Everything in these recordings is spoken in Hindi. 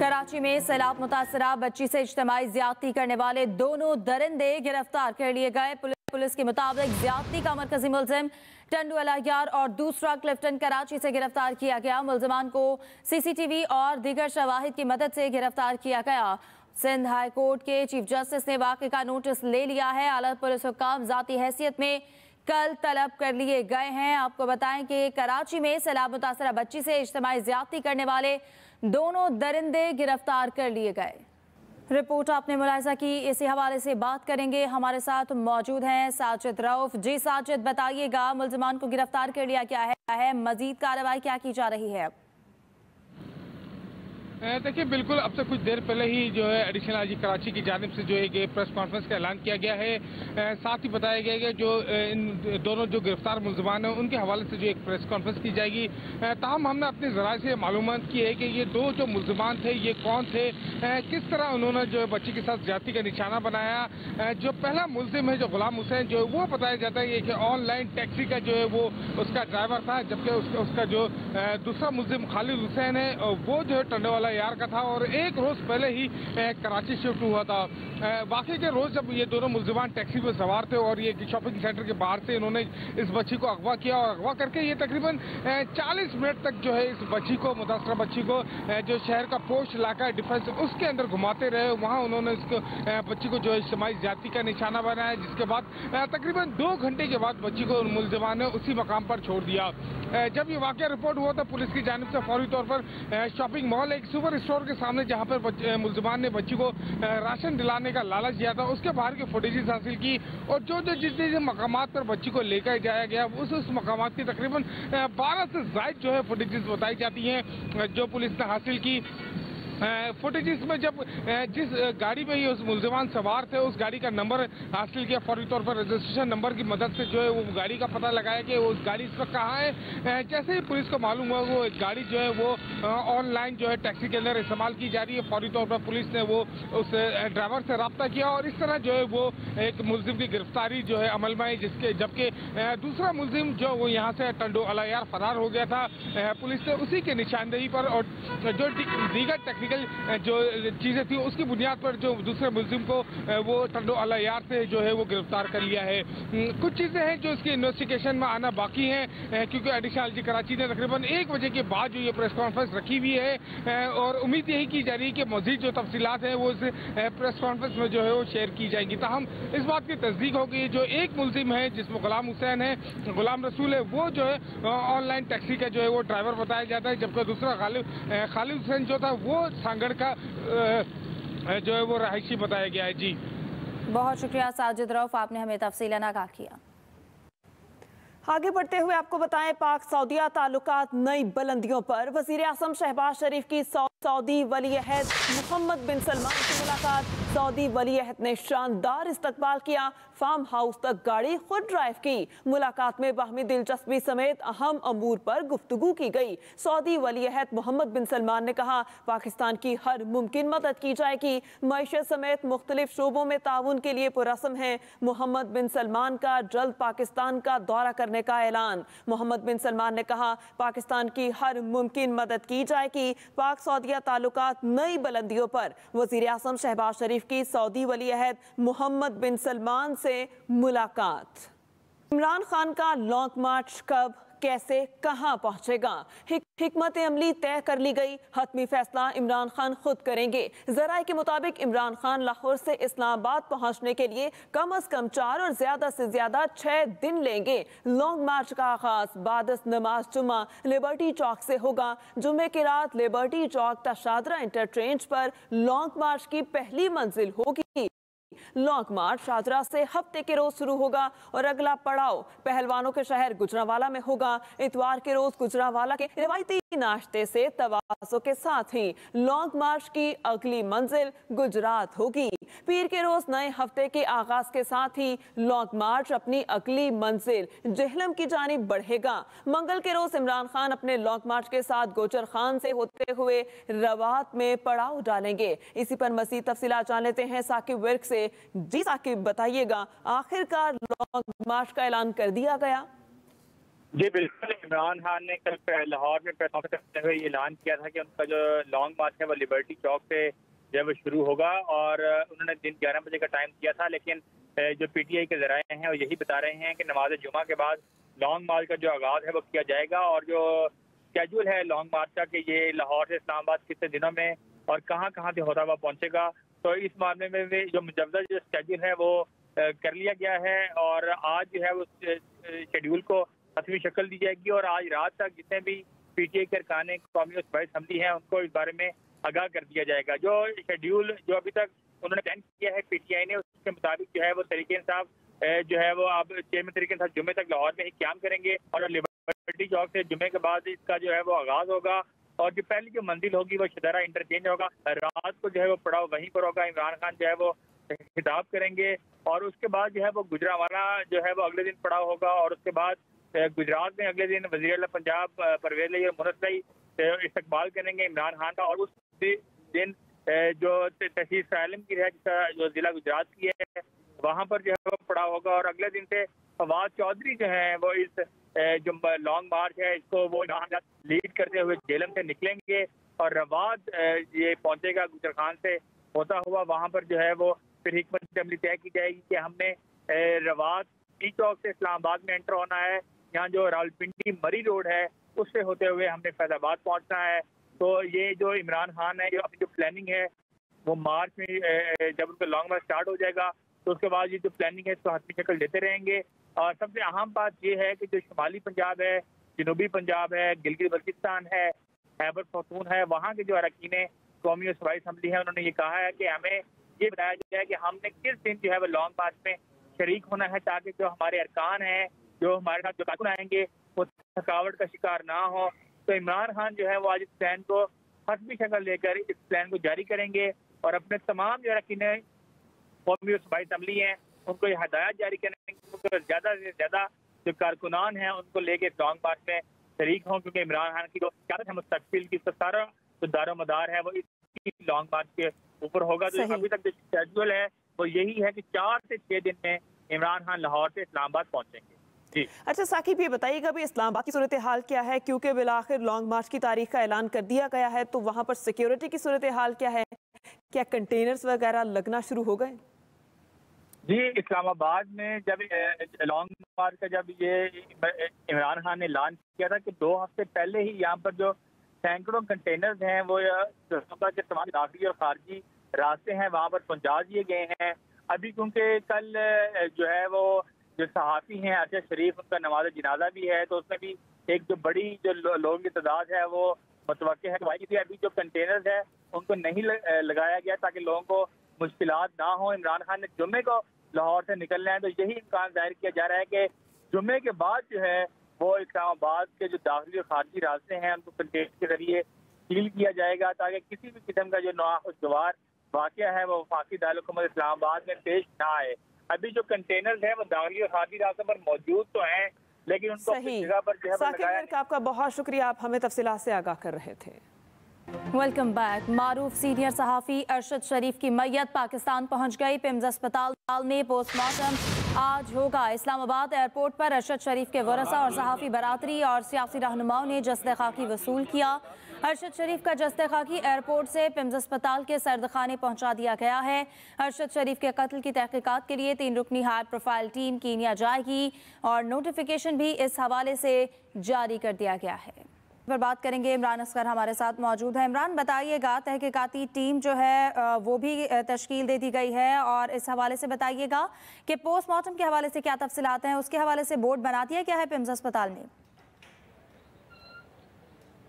कराची में सैलाब मुतासरा बच्ची से इज्तिमाई ज्यादती करने वाले दोनों दरिंदे गिरफ्तार कर लिए गए। पुलिस के मुताबिक ज्यादती का मरकजी मुलजिम टंडू अलायार और दूसरा क्लिफ्टन कराची से गिरफ्तार किया गया। मुलजमान को सीसीटीवी और दीगर शवाहिद की मदद से गिरफ्तार किया गया। सिंध हाई कोर्ट के चीफ जस्टिस ने वाक़े का नोटिस ले लिया है। आला पुलिस हुक्काम जाती हैसियत में कल तलब कर लिए गए हैं। आपको बताएं कि कराची में सैलाब मुतासरा बच्ची से इज्तिमाई ज्यादती करने वाले दोनों दरिंदे गिरफ्तार कर लिए गए। रिपोर्ट आपने मुलाहिजा की, इसी हवाले से बात करेंगे। हमारे साथ मौजूद हैं साजिद रऊफ। जी साजिद, बताइएगा, मुलजमान को गिरफ्तार कर लिया गया है, मजीद कार्रवाई क्या की जा रही है? देखिए, बिल्कुल अब से कुछ देर पहले ही जो है एडिशनल आईजी कराची की जानिब से जो है प्रेस कॉन्फ्रेंस का ऐलान किया गया है। साथ ही बताया गया है कि जो इन दोनों जो गिरफ्तार मुलजमान हैं उनके हवाले से जो एक प्रेस कॉन्फ्रेंस की जाएगी। ताहम हमने अपने ज़राए से मालूमात की है कि ये दो जो मुलजमान थे ये कौन थे, किस तरह उन्होंने जो है बच्ची के साथ ज्यादती का निशाना बनाया। जो पहला मुलजिम है जो गुलाम हुसैन जो वो बताया जाता है कि ऑनलाइन टैक्सी का जो है वो उसका ड्राइवर था, जबकि उसका जो दूसरा मुलजिम खालिद हुसैन है वो जो है टंडे वाला यार का था और एक रोज पहले ही कराची शिफ्ट हुआ था। वाकई के रोज जब ये दोनों मुलजिमान टैक्सी में सवार थे और ये शॉपिंग सेंटर के बाहर से इन्होंने इस बच्ची को अगवा किया और अगवा करके ये तकरीबन 40 मिनट तक जो है इस बच्ची को, मुतासरा बच्ची को जो शहर का पोस्ट इलाका डिफेंस उसके अंदर घुमाते रहे। वहाँ उन्होंने इसको बच्ची को जो है इज्तिमाई ज्यादती का निशाना बनाया, जिसके बाद तकरीबन 2 घंटे के बाद बच्ची को मुलजिमान ने उसी मकाम पर छोड़ दिया। जब ये वाकया रिपोर्ट हुआ तो पुलिस की जानिब से फौरी तौर पर शॉपिंग मॉल एक सुपर स्टोर के सामने जहां पर मुलजिमान ने बच्ची को राशन दिलाने का लालच दिया था उसके बाहर की फुटेजेस हासिल की और जिस मकामात पर बच्ची को लेकर जाया गया उस मकामात की तकरीबन 12 से ज्यादा जो है फुटेजेस बताई जाती हैं जो पुलिस ने हासिल की। फुटेजेस में जब जिस गाड़ी में ही उस मुलजिमान सवार थे उस गाड़ी का नंबर हासिल किया, फौरी तौर पर रजिस्ट्रेशन नंबर की मदद से जो है वो गाड़ी का पता लगाया कि वो गाड़ी इस वक्त कहाँ है। जैसे ही पुलिस को मालूम हुआ वो गाड़ी जो है वो ऑनलाइन जो है टैक्सी के अंदर इस्तेमाल की जा रही है, फौरी तौर पर पुलिस ने वो उस ड्राइवर से रब्ता किया और इस तरह जो है वो एक मुलजिम की गिरफ्तारी जो है अमल में आई, जिसके जबकि दूसरा मुलजिम जो वो यहाँ से टंडो अलायार फरार हो गया था। पुलिस ने उसी के निशानदेही पर और जो दीगर टेक्निकल जो चीजें थी उसकी बुनियाद पर जो दूसरे मुलजिम को वो टंडो अलायार से जो है वो गिरफ्तार कर लिया है। कुछ चीजें हैं जो इसकी इन्वेस्टिगेशन में आना बाकी हैं क्योंकि एडिशनल आईजी कराची ने तकरीबन 1 बजे के बाद जो ये प्रेस कॉन्फ्रेंस रखी हुई है और उम्मीद यही की जा रही है कि मजीद जो तफसीलात हैं वो इस प्रेस कॉन्फ्रेंस में जो है वो शेयर की जाएंगी। ताहम इस बात की तस्दीक हो गई जो एक मुलजिम है जिसमें गुलाम हुसैन है, गुलाम रसूल है, वो जो है ऑनलाइन टैक्सी का जो है वो ड्राइवर बताया जाता है, जबकि दूसरा खालिद हुसैन जो था वो सांगड़ का जो है वो रहायशी बताया गया है। जी बहुत शुक्रिया साजिद रऊफ, आपने हमें तफसीलन आगाह किया। आगे बढ़ते हुए आपको बताएं, पाक सऊदिया ताल्लुकात नई बुलंदियों पर। वजीर आज़म शहबाज शरीफ की सऊदी वली अहद मोहम्मद बिन सलमान से मुलाकात। सऊदी वली अहद ने शानदार इस्तकबाल किया, फार्म हाउस तक गाड़ी खुद ड्राइव की। मुलाकात में बाहमी दिलचस्पी समेत अहम अमूर पर गुफ्तगू की गई। सऊदी वली अहद मोहम्मद बिन सलमान ने कहा, पाकिस्तान की हर मुमकिन मदद की जाएगी। मईशत समेत मुख्तलिफ शोबों में ताउन के लिए पुरअज़्म है। मोहम्मद बिन सलमान का जल्द पाकिस्तान का दौरा करने का ऐलान। मोहम्मद बिन सलमान ने कहा, पाकिस्तान की हर मुमकिन मदद की जाएगी। पाक सऊदिया ताल्लुकात नई बुलंदियों पर। वजीर आज़म शहबाज शरीफ की सऊदी वली अहद मोहम्मद बिन सलमान से मुलाकात। इमरान खान का लॉन्ग मार्च कब, कैसे, कहां पहुंचेगा? हिकमत अमली तय कर ली गई। हतमी फैसला इमरान खान खुद करेंगे। जराये के मुताबिक इमरान खान लाहौर से इस्लामाबाद पहुंचने के लिए कम अज कम 4 और ज्यादा से ज्यादा 6 दिन लेंगे। लॉन्ग मार्च का आगाज बाद नमाज जुमा लिबर्टी चौक से होगा। जुमे की रात लिबर्टी चौक तशादरा इंटरचेंज पर लॉन्ग मार्च की पहली मंजिल होगी। लॉन्ग मार्च शादरा से हफ्ते के रोज शुरू होगा और अगला पड़ाव पहलवानों के शहर गुजरांवाला में होगा। इतवार के रोज गुजरांवाला के रिवायती नाश्ते से तवाज़ो के साथ ही लॉन्ग मार्च की अगली मंजिल गुजरात होगी। पीर के रोज नए हफ्ते के आगाज के साथ ही लॉन्ग मार्च अपनी अगली मंजिल जेहलम की जानिब बढ़ेगा। मंगल के रोज इमरान खान अपने लॉन्ग मार्च के साथ गोचर खान से होते हुए रवात में पड़ाव डालेंगे। इसी पर मज़ीद तफसीलात जान लेते हैं साकिब विर्क से। जी साकिब, बताइएगा, आखिरकार लॉन्ग मार्च का ऐलान कर दिया गया? जी बिल्कुल, इमरान खान ने कल लाहौर में प्रेस कॉन्फ्रेंस करते हुए ये ऐलान किया था कि उनका जो लॉन्ग मार्च है वो लिबर्टी चौक से जो है वो शुरू होगा और उन्होंने दिन 11 बजे का टाइम दिया था, लेकिन जो पीटीआई के ज़राए हैं वो यही बता रहे हैं कि नमाज जुमा के बाद लॉन्ग मार्च का जो आगाज़ है वो किया जाएगा और जो स्केड्यूल है लॉन्ग मार्च का कि ये लाहौर से इस्लामाबाद कितने दिनों में और कहाँ कहाँ से होता हुआ पहुँचेगा, तो इस मामले में भी जो मुजव्वज़ा जो स्केड्यूल है वो कर लिया गया है और आज जो है उस शेड्यूल को हतमी शक्ल दी जाएगी और आज रात तक जितने भी पीटीआई के अरकान कौमी सूबाई असम्बली हैं उनको इस बारे में आगाह कर दिया जाएगा। जो शेड्यूल जो अभी तक उन्होंने प्लान किया है पीटीआई ने, उसके मुताबिक जो है वो तरीके इंसाफ जो है वो अब चेयरमैन तरीके इंसाफ जुम्मे तक लाहौर में ही क्याम करेंगे और लिबर्टी चौक से जुम्मे के बाद इसका जो है वो आगाज होगा और जो पहली जो मंजिल होगी वो शदारा इंटरचेंज होगा। रात को जो है वो पड़ाव वहीं पर होगा, इमरान खान जो है वो खिताब करेंगे और उसके बाद जो है वो गुजरावाला जो है वो अगले दिन पड़ाव होगा और उसके बाद गुजरात में अगले दिन वज़ीर आला पंजाब परवेज़ इलाही और मुनव्वर इलाही इस्तकबाल करेंगे इमरान खान का और उस दिन जो तहसील सालम की है जो जिला गुजरात की है वहाँ पर जो है वो पड़ाव होगा और अगले दिन से फवाद चौधरी जो है वो इस जो लॉन्ग मार्च है इसको वो लीड करते हुए जेलम से निकलेंगे और रवाद ये पहुँचेगा गुजर खान से होता हुआ वहाँ पर जो है वो फिर हिकमत अमली तय की जाएगी कि हमने रवाद टी चौक से इस्लामाबाद में एंटर होना है, यहाँ जो रावलपिंडी मरी रोड है उससे होते हुए हमने फैजाबाद पहुँचना है। तो ये जो इमरान खान है जो अपनी जो प्लानिंग है वो मार्च में जब उनका लॉन्ग मार्च स्टार्ट हो जाएगा तो उसके बाद ये जो प्लानिंग है इसको हतमी शक्ल देते रहेंगे। और सबसे अहम बात ये है कि जो शुमाली पंजाब है, जनूबी पंजाब है, गिलगित बल्तिस्तान है, खैबर पख्तून है, वहाँ के जो अरकान कौमी और सूबाई असम्बली है उन्होंने ये कहा है कि हमें ये बताया जाए कि हमने किस दिन जो है वो लॉन्ग मार्च में शरीक होना है ताकि जो हमारे अरकान हैं जो हमारे साथ जो कारकुन आएंगे वो थकावट का शिकार ना हो। तो इमरान खान जो है वो आज इस प्लान को हतमी शक्ल लेकर इस प्लान को जारी करेंगे और अपने तमाम जो अरकान कौमी और सूबाई असम्बली हैं उनको ये हदायत जारी करेंगे उनको ज़्यादा से ज़्यादा जो कारकुनान हैं उनको लेके लॉन्ग मार्च में शरीक हों, क्योंकि इमरान खान की जो क़यादत है मुस्तक़बिल की सारा जो दारो मदार है वो इसकी लॉन्ग मार्च के ऊपर होगा। तो अभी तक जो शेड्यूल है वो यही है कि 4 से 6 दिन में इमरान खान लाहौर से इस्लामाबाद पहुंचेंगे। जी अच्छा साकिब, ये बताइएगा भी इस्लामाबाद की सूरत हाल क्या है, क्योंकि बिलाखिर लॉन्ग मार्च की तारीख का ऐलान कर दिया गया है, तो वहाँ पर सिक्योरिटी की सूरत हाल क्या है, क्या कंटेनर्स वगैरह लगना शुरू हो गए? जी, इस्लामाबाद में जब लॉन्ग मार्च का जब ये इमरान खान ने ऐलान किया था कि 2 हफ्ते पहले ही यहाँ पर जो सैकड़ों कंटेनर्स हैं वो के तमाम दाखिली और खारजी रास्ते हैं वहाँ पर पहुँचा दिए गए हैं। अभी क्योंकि कल जो है वो जो सहाफ़ी हैं अरशद शरीफ उनका नमाज जनाजा भी है, तो उसमें भी एक जो बड़ी जो लोगों की तादाद है वो मुतवक्के है। इसलिए अभी जो कंटेनर्स है उनको नहीं लगाया गया ताकि लोगों को मुश्किलात ना हो। इमरान खान ने जुम्मे को लाहौर से निकलना है, तो यही इम्कान जाहिर किया जा रहा है कि जुम्मे के बाद जो है वो इस्लामाबाद के जो दाखिली और खारजी रास्ते हैं उनको कंटेनर के जरिए सील किया जाएगा ताकि किसी भी किस्म का जो नाखुशगवार वाक़या है वो वफाकी दारुल-हुकूमत इस्लामाबाद में पेश ना आए। अभी जो कंटेनर्स हैं वो दाखिली और खारजी रास्तों पर मौजूद तो हैं, लेकिन उनको अपनी जगह पर जो है लगाया नहीं। आपका बहुत शुक्रिया, आप हमें तफसीलात से आगाह कर रहे थे। Welcome back. मारूफ सीनियर सहाफ़ी अरशद शरीफ की मैयत पाकिस्तान पहुंच गई। पिम्स अस्पताल में पोस्टमार्टम आज होगा। इस्लामाबाद एयरपोर्ट पर अरशद शरीफ के वरसा और सहाफ़ी बरादरी और सियासी रहनुमाओं ने जस्ते खाकी वसूल किया। अरशद शरीफ का जस्ते खाकी एयरपोर्ट से पिम्स अस्पताल के सर्दखाने पहुंचा दिया गया है। अरशद शरीफ के कत्ल की तहकीकात के लिए 3 रुकनी हाई प्रोफाइल टीम कीनिया जाएगी और नोटिफिकेशन भी इस हवाले से जारी कर दिया गया है। पर बात करेंगे, इमरान असगर हमारे साथ मौजूद है। इमरान, बताइएगा तहकीकाती टीम जो है वो भी तश्कील दे दी गई है और इस हवाले से बताइएगा कि पोस्टमार्टम के हवाले से क्या तफसीलात हैं, उसके हवाले से बोर्ड बना दिया क्या है पिम्स अस्पताल में?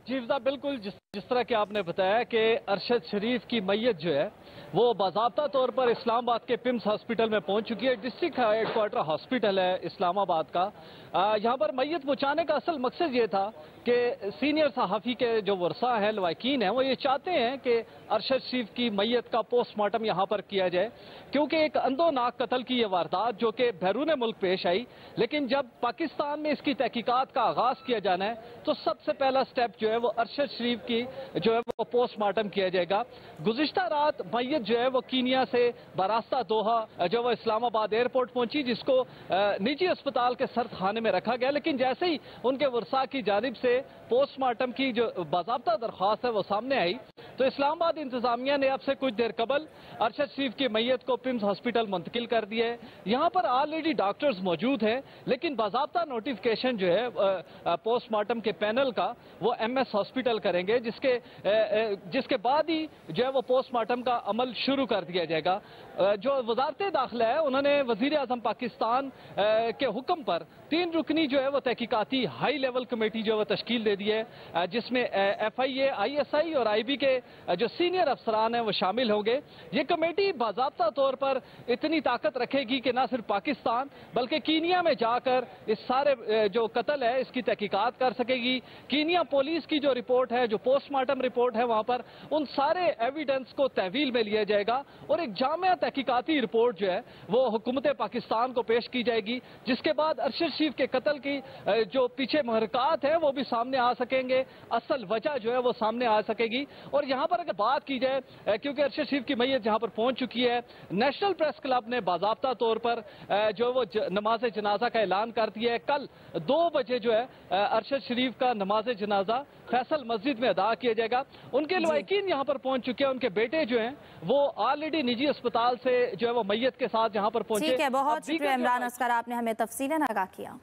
जी बिल्कुल, जिस तरह के आपने बताया कि अरशद शरीफ की मैयत जो है वो बाज़ाब्ता तौर पर इस्लामाबाद के पिम्स हॉस्पिटल में पहुंच चुकी है। डिस्ट्रिक्ट हेडक्वार्टर हॉस्पिटल है इस्लामाबाद का। यहाँ पर मैयत पहुँचाने का असल मकसद ये था कि सीनियर सहाफ़ी के जो वर्सा हैं, लवाकिन हैं, वो ये चाहते हैं कि अरशद शरीफ की मैयत का पोस्टमार्टम यहाँ पर किया जाए, क्योंकि एक अंदोनाक कत्ल की ये वारदात जो कि बैरून मुल्क पेश आई, लेकिन जब पाकिस्तान में इसकी तहकीकात का आगाज़ किया जाना है तो सबसे पहला स्टेप जो है वो अरशद शरीफ की जो है वो पोस्टमार्टम किया जाएगा। गुज़िश्ता रात मैयत जो है वो कीनिया से बरास्ता दोहा जो वो इस्लामाबाद एयरपोर्ट पहुंची, जिसको निजी अस्पताल के सर्द खाने में रखा गया, लेकिन जैसे ही उनके वर्सा की जानिब से पोस्टमार्टम की जो बाज़ाब्ता दरख्वास्त है वो सामने आई, तो इस्लामाबाद इंतजामिया ने अब से कुछ देर कबल अरशद शरीफ की मैयत को पिम्स हॉस्पिटल मुंतकिल कर दिया है। यहाँ पर ऑलरेडी डॉक्टर्स मौजूद हैं, लेकिन बाज़ाब्ता नोटिफिकेशन जो है पोस्टमार्टम के पैनल का वो MS हॉस्पिटल करेंगे, जिसके बाद ही जो है वो पोस्टमार्टम का अमल शुरू कर दिया जाएगा। जो वजारत दाखिला है, उन्होंने वजीर आजम पाकिस्तान के हुक्म पर 3 रुकनी जो है वो तहकीकाती हाई लेवल कमेटी जो है वो तश्कील दे दी है, जिसमें FIA, ISI और IB के जो सीनियर अफसरान हैं वो शामिल होंगे। ये कमेटी बाज़ाब्ता तौर पर इतनी ताकत रखेगी कि न सिर्फ पाकिस्तान बल्कि कीनिया में जाकर इस सारे जो कत्ल है इसकी तहकीकात कर सकेगी। कीनिया पुलिस की जो रिपोर्ट है, जो पोस्टमार्टम रिपोर्ट है, वहाँ पर उन सारे एविडेंस को तहवील में लिया जाएगा और एक जामिया तहकीकाती रिपोर्ट जो है वो हुकूमत पाकिस्तान को पेश की जाएगी, जिसके बाद अरशद शरीफ के कत्ल की जो पीछे महरकात है वो भी सामने आ सकेंगे, असल वजह जो है वो सामने आ सकेगी। और यहाँ पर अगर बात की जाए, क्योंकि अरशद शरीफ की मैयत यहाँ पर पहुंच चुकी है, नेशनल प्रेस क्लब ने बाज़ाब्ता तौर पर जो वो नमाज जनाजा का ऐलान कर दिया है। कल 2 बजे जो है अरशद शरीफ का नमाज जनाजा फैसल मस्जिद में अदा किया जाएगा। उनके लवाकिन यहाँ पर पहुंच चुके हैं, उनके बेटे जो हैं वो ऑलरेडी निजी अस्पताल से जो है वो मैयत के साथ यहाँ पर पहुंचे। ठीक है, बहुत शुक्रिया इमरान असगर, आपने हमें तफसीलन आगाह किया।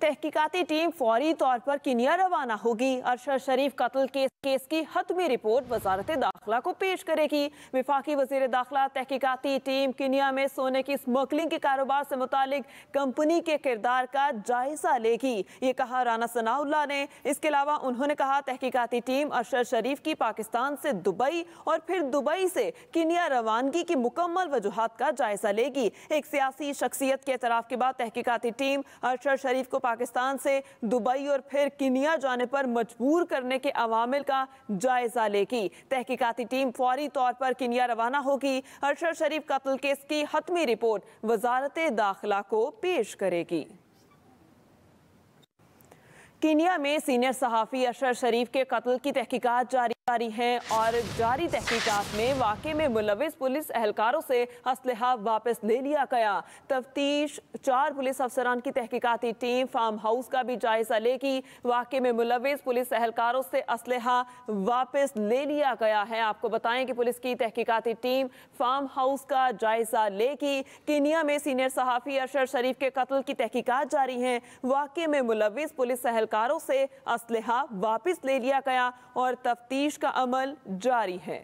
तहकीकाती टीम फौरी तौर पर कीनिया रवाना होगी। अरशद शरीफ कत्ल केस की हतमी रिपोर्ट वजारत दाखिला को पेश करेगी। वफाकी वजीर दाखिला तहकीकाती टीम कीनिया में सोने की स्मगलिंग के कारोबार से मुतालिक कंपनी के किरदार का जायजा लेगी, ये कहा राना सनाउल्लाह ने। इसके अलावा उन्होंने कहा तहकीकाती टीम अरशद शरीफ की पाकिस्तान से दुबई और फिर दुबई से कीनिया रवानगी की मुकम्मल वजूहात का जायजा लेगी। एक सियासी शख्सियत के एतराफ़ के बाद तहकीकाती टीम अरशद शरीफ को पाकिस्तान से दुबई और फिर कीनिया जाने पर मजबूर करने के अवामिल का जायजा लेगी। तहकीकाती टीम फौरी तौर पर कीनिया रवाना होगी। अरशद शरीफ कत्ल केस की हतमी रिपोर्ट वजारत दाखिला को पेश करेगी। कीनिया में सीनियर सहाफ़ी अरशद शरीफ के कत्ल की तहकीकात जारी है और जारी तहकीकात में वाक़े में मुलविस पुलिस एहलकारों से असलहा वापस ले लिया गया। तफ्तीश 4 पुलिस अफसरान की तहकीकाती टीम फार्म हाउस का भी जायजा लेगी। वाक़े में मुलविस पुलिस एहलकारों से असलहा वापस ले लिया गया है। आपको बताएं कि पुलिस की तहकीकाती टीम फार्म हाउस का जायजा लेगी। कीनिया में सीनियर सहाफ़ी अरशद शरीफ के कत्ल की तहकीकात जारी हैं। वाक़े में मुलविस पुलिस एहलकारों से असलहा वापस ले लिया गया और तफ्तीश का अमल जारी है।